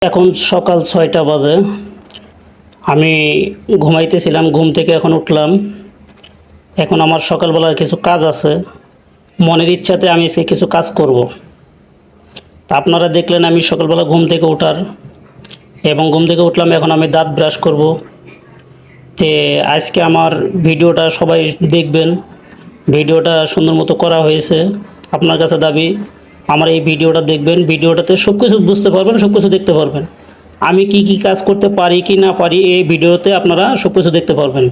এখন সকাল ৬টা বাজে। আমি ঘুমাইতেছিলাম, ঘুম থেকে এখন উঠলাম। এখন আমার সকালবেলার কিছু কাজ আছে, মনের ইচ্ছাতে আমি সে কিছু কাজ করব। তা আপনারা দেখলেন আমি সকালবেলা ঘুম থেকে ওঠার এবং ঘুম থেকে উঠলাম, এখন আমি দাঁত ব্রাশ করব। তে আজকে আমার ভিডিওটা সবাই দেখবেন, ভিডিওটা সুন্দর মতো করা হয়েছে। আপনার কাছে দাবি আমার এই ভিডিওটা দেখবেন, ভিডিওটাতে সব কিছু বুঝতে পারবেন, সব কিছু দেখতে পারবেন। আমি কি কি কাজ করতে পারি কি না পারি এই ভিডিওতে আপনারা সব কিছু দেখতে পারবেন।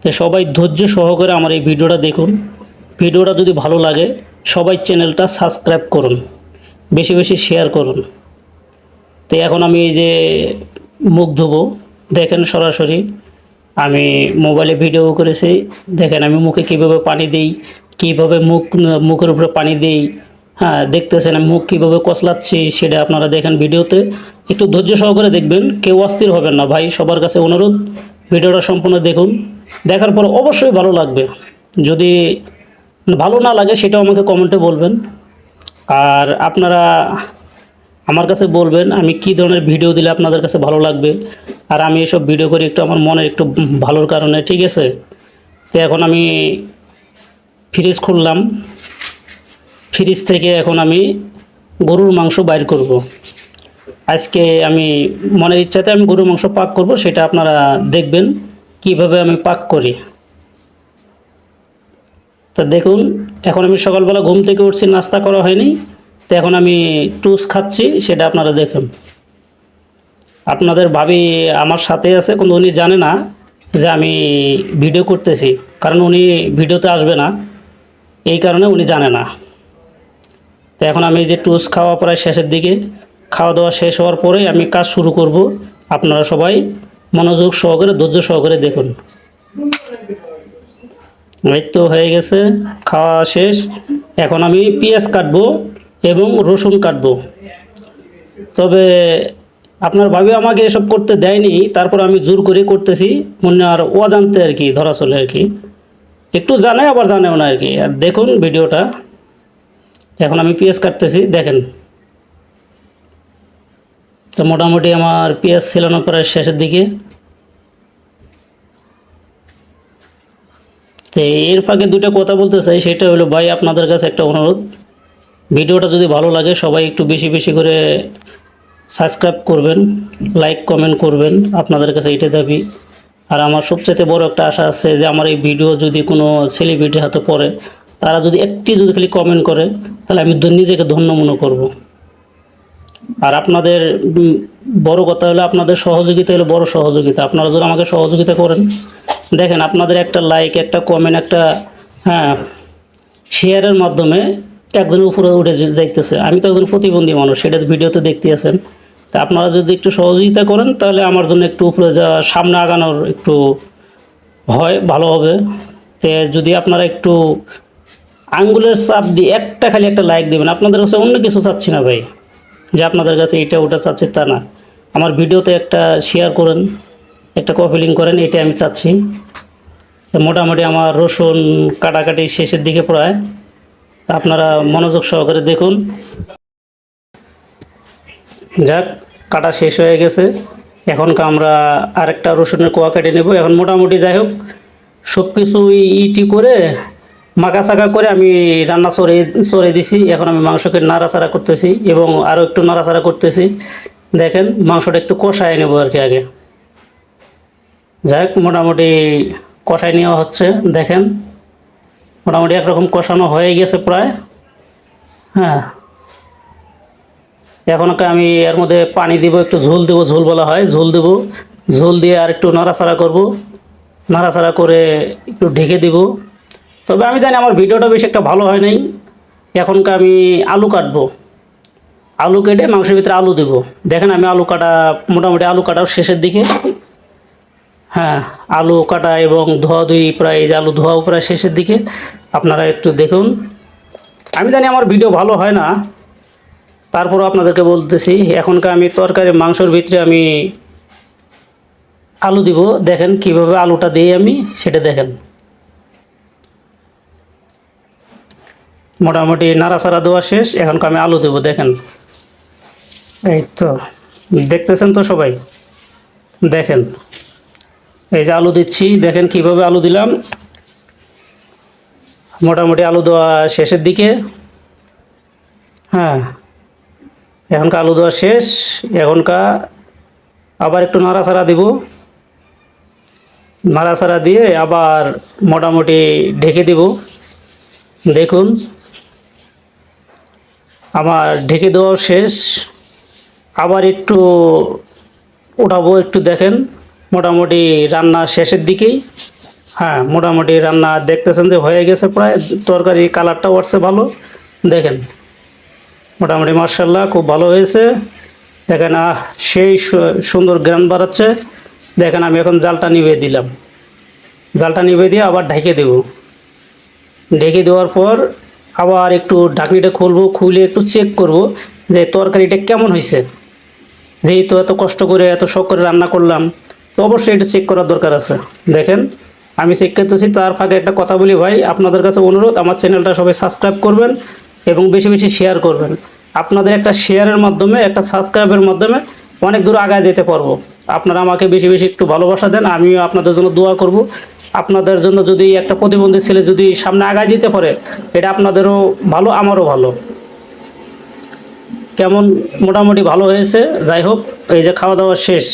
তো সবাই ধৈর্য সহকারে আমার এই ভিডিওটা দেখুন। ভিডিওটা যদি ভালো লাগে সবাই চ্যানেলটা সাবস্ক্রাইব করুন, বেশি বেশি শেয়ার করুন। তো এখন আমি এই যে মুখ ধোবো, দেখেন সরাসরি আমি মোবাইলে ভিডিও করেছি। দেখেন আমি মুখে কীভাবে পানি দিই, কীভাবে মুখের উপরে পানি দিই। হ্যাঁ, দেখতেছেন আমি মুখ কীভাবে কচলাচ্ছি, সেটা আপনারা দেখেন ভিডিওতে। একটু ধৈর্য সহকারে দেখবেন, কেউ অস্থির হবেন না ভাই, সবার কাছে অনুরোধ ভিডিওটা সম্পূর্ণ দেখুন। দেখার পর অবশ্যই ভালো লাগবে, যদি ভালো না লাগে সেটাও আমাকে কমেন্টে বলবেন। আর আপনারা আমার কাছে বলবেন আমি কী ধরনের ভিডিও দিলে আপনাদের কাছে ভালো লাগবে। আর আমি এসব ভিডিও করি একটু আমার মনের একটু ভালোর কারণে, ঠিক আছে। তো এখন আমি ফ্রিজ খুললাম, ফ্রিজ থেকে এখন আমি গরুর মাংস বাইর করব। আজকে আমি মনের ইচ্ছাতে আমি গরুর মাংস পাক করব, সেটা আপনারা দেখবেন কিভাবে আমি পাক করি। তা দেখুন, এখন আমি সকালবেলা ঘুম থেকে উঠছি, নাস্তা করা হয়নি, তো এখন আমি টুস খাচ্ছি, সেটা আপনারা দেখুন। আপনাদের ভাবি আমার সাথে আছে, কিন্তু উনি জানে না যে আমি ভিডিও করতেছি, কারণ উনি ভিডিওতে আসবে না, এই কারণে উনি জানে না। তো এখন আমি যে টুস খাওয়া প্রায় শেষের দিকে, খাওয়া দাওয়া শেষ হওয়ার পরেই আমি কাজ শুরু করব। আপনারা সবাই মনোযোগ সহকারে ধৈর্য সহকারে দেখুন। এই তো হয়ে গেছে, খাওয়া শেষ। এখন আমি পেঁয়াজ কাটবো এবং রসুন কাটবো। তবে আপনার ভাবি আমাকে এসব করতে দেয়নি, তারপর আমি জোর করে করতেছি, মনে আর অজান্তে আর কি, ধরা চলে আর কি, একটু জানে আবার জানেও না আর কি। আর দেখুন ভিডিওটা, এখন আমি পেঁয়াজ কাটতেছি, দেখেন। তো মোটামুটি আমার পেঁয়াজ ছিলানো প্রায় শেষের দিকে। তো এর ফাঁকে দুটো কথা বলতে চাই, সেটা হলো ভাই আপনাদের কাছে একটা অনুরোধ, ভিডিওটা যদি ভালো লাগে সবাই একটু বেশি বেশি করে সাবস্ক্রাইব করবেন, লাইক কমেন্ট করবেন, আপনাদের কাছে এটা দাবি। আর আমার সবচেয়ে বড় একটা আশা আছে যে আমার এই ভিডিও যদি কোনো সেলিব্রিটির হাতে পড়ে, তারা যদি একটি যদি খালি কমেন্ট করে, তাহলে আমি নিজেকে ধন্য মনে করব। আর আপনাদের বড় কথা হলো আপনাদের সহযোগিতা হলো বড় সহযোগিতা। আপনারা যদি আমাকে সহযোগিতা করেন, দেখেন আপনাদের একটা লাইক, একটা কমেন্ট, একটা শেয়ারের মাধ্যমে একজনের উপরে উঠে যাইতেছে। আমি তো একজন প্রতিবন্ধী মানুষ, সেটা ভিডিওতে দেখতে আছেন। তা আপনারা যদি একটু সহযোগিতা করেন তাহলে আমার জন্য একটু উপরে যাওয়া, সামনে আগানোর একটু হয়, ভালো হবে। তে যদি আপনারা একটু আঙ্গুলের চাপ দিয়ে একটা খালি একটা লাইক দেবেন, আপনাদের কাছে অন্য কিছু চাচ্ছি না ভাই, যে আপনাদের কাছে এইটা ওটা চাচ্ছি তা না। আমার ভিডিওতে একটা শেয়ার করেন, একটা কপি লিঙ্ক করেন, এটা আমি চাচ্ছি। মোটামুটি আমার রসুন কাটাকাটি শেষের দিকে প্রায়, আপনারা মনোযোগ সহকারে দেখুন। যাক, কাটা শেষ হয়ে গেছে। এখন আমরা আরেকটা রসুনের কোয়া কেটে নেব। এখন মোটামুটি যাই হোক সব কিছু ইটি করে মাখাচাকা করে আমি রান্না চড়ে দিছি। এখন আমি মাংসকে নাড়াচাড়া করতেছি এবং আরও একটু নাড়াচাড়া করতেছি। দেখেন মাংসটা একটু কষায় নেব আর কি আগে। যাক, মোটামুটি কষাই নেওয়া হচ্ছে। দেখেন মোটামুটি একরকম কষানো হয়ে গেছে প্রায়। হ্যাঁ, এখন আমি এর মধ্যে পানি দিব, একটু ঝোল দেবো, ঝোল বলা হয়, ঝোল দেব। ঝোল দিয়ে আর একটু নাড়াচাড়া করব, নাড়াচাড়া করে একটু ঢেকে দিব। তবে আমি জানি আমার ভিডিওটা বেশি একটা ভালো হয় নাই। এখনকার আমি আলু কাটবো, আলু কেটে মাংসের ভিতরে আলু দেব। দেখেন আমি আলু কাটা, মোটামুটি আলু কাটাও শেষের দিকে। হ্যাঁ, আলু কাটা এবং ধোয়াধুয়ি প্রায়, এই যে আলু ধোয়াও প্রায় শেষের দিকে। আপনারা একটু দেখুন। আমি জানি আমার ভিডিও ভালো হয় না, তারপরও আপনাদেরকে বলতেছি। এখনকার আমি তরকারি মাংসর ভিতরে আমি আলু দিব। দেখেন কিভাবে আলুটা দিই আমি, সেটা দেখেন। মোটামুটি নাড়াচাড়া দেওয়া শেষ, এখনকার আমি আলু দেবো। দেখেন এই তো দেখতেছেন তো সবাই? দেখেন, এই যে আলু দিচ্ছি, দেখেন কিভাবে আলু দিলাম। মোটামুটি আলু দেওয়া শেষের দিকে। হ্যাঁ, এখনকার আলু দেওয়া শেষ। এখনকার আবার একটু নাড়াচাড়া দিব। নাড়াচাড়া দিয়ে আবার মোটামুটি ঢেকে দিব। দেখুন, আমার ঢেকে দেওয়াও শেষ। আবার একটু উঠাবো, একটু দেখেন। মোটামুটি রান্না শেষের দিকেই। হ্যাঁ, মোটামুটি রান্না দেখতেছেন যে হয়ে গেছে প্রায়। তরকারি কালারটাও আসছে ভালো। দেখেন, মোটামুটি মার্শাল্লাহ খুব ভালো হয়েছে। দেখেন, সেই সুন্দর গ্রান বাড়াচ্ছে। দেখেন, আমি এখন জালটা নিভিয়ে দিলাম। জালটা নিভিয়ে দিয়ে আবার ঢেকে দেব। ঢেকে দেওয়ার পর আবার একটু ঢাকনিটা খুলবো, খুলে একটু চেক করব যে তরকারিটা কেমন হয়েছে। যেহেতু এত কষ্ট করে এত শখ করে রান্না করলাম, তো অবশ্যই এটা চেক করার দরকার আছে। দেখেন, আমি চেক করতেছি। তার ফাঁকে একটা কথা বলি ভাই, আপনাদের কাছে অনুরোধ, আমার চ্যানেলটা সবাই সাবস্ক্রাইব করবেন এবং বেশি বেশি শেয়ার করবেন। আপনাদের একটা শেয়ারের মাধ্যমে, একটা সাবস্ক্রাইবের মাধ্যমে অনেক দূর আগায় যেতে পারবো। আপনারা আমাকে বেশি বেশি একটু ভালোবাসা দেন, আমিও আপনাদের জন্য দোয়া করব। আপনাদের জন্য যদি একটা প্রতিবন্ধী ছেলে যদি সামনে আগায় যেতে পারে, এটা আপনাদেরও ভালো, আমারও ভালো। কেমন? মোটামুটি ভালো হয়েছে। যাই হোক, এই যে খাওয়া দাওয়া শেষ।